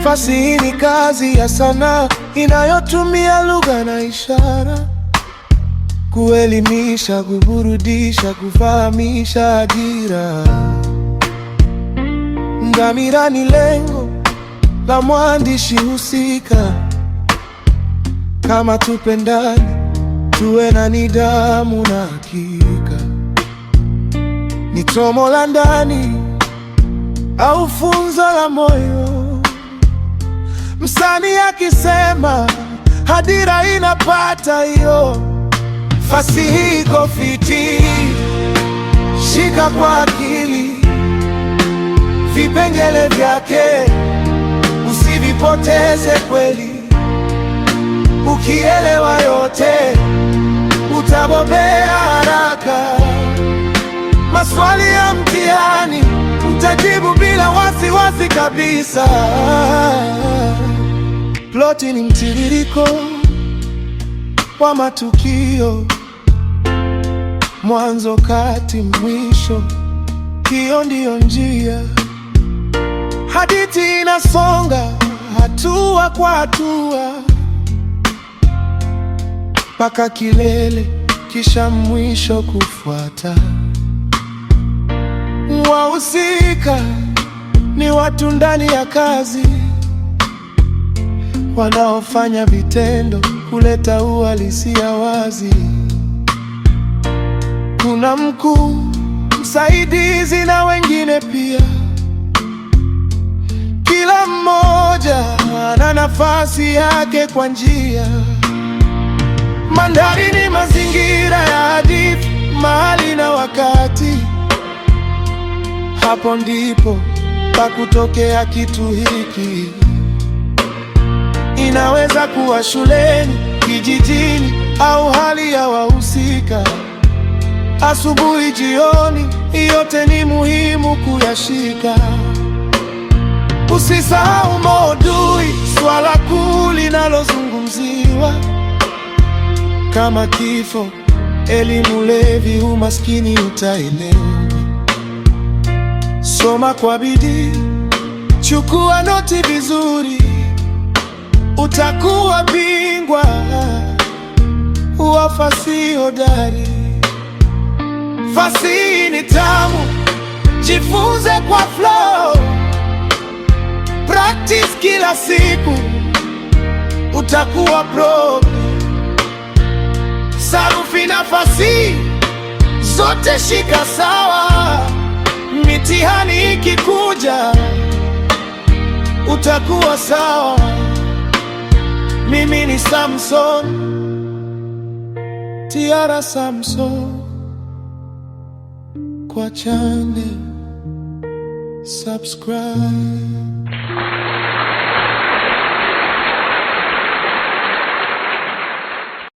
Fasihi ni kazi ya sanaa inayotumia lugha na ishara kuelimisha, kuburudisha, kufahamisha hadhira. Dhamira ni lengo la mwandishi husika. Kama tupendani, tuwe na nidhamu na hakika. Ni somo la ndani au funzo la moyo. Msanii akisema hadhira inapata hiyo. Fasihi iko fiti, shika kwa akili vipengele vyake, usivipoteze kweli. Ukielewa yote, utabobea haraka. Maswali ya mtihani utajibu bila wasiwasi kabisa. Ploti ni mtiririko wa matukio, mwanzo, kati, mwisho. Hiyo ndiyo njia. Hadithi inasonga hatua kwa hatua mpaka kilele, kisha mwisho kufuata. Wahusika ni watu ndani ya kazi, wanaofanya vitendo kuleta uhalisia wazi. Kuna mkuu, msaidizi na wengine pia. Kila mmoja ana nafasi yake kwa njia. Mandhari ni mazingira ya hadithi, mahali na wakati. Hapo ndipo pa kutokea kitu hiki. Inaweza kuwa shuleni, kijijini, au hali ya wahusika. Asubuhi, jioni, yote ni muhimu kuyashika. Usisahau maudhui, swala kuu linalozungumziwa, kama kifo, elimu, levi, umaskini, utaelewa. Soma kwa bidii, chukua noti vizuri, utakuwa bingwa wa fasihi hodari. Fasihi ni tamu, jifunze kwa flow. Practice kila siku, utakuwa pro. Sarufi na fasihi zote shika sawa. Mitihani ikikuja, utakuwa sawa. Mimi ni Samson, Tiara Samson. Kwa channel subscribe.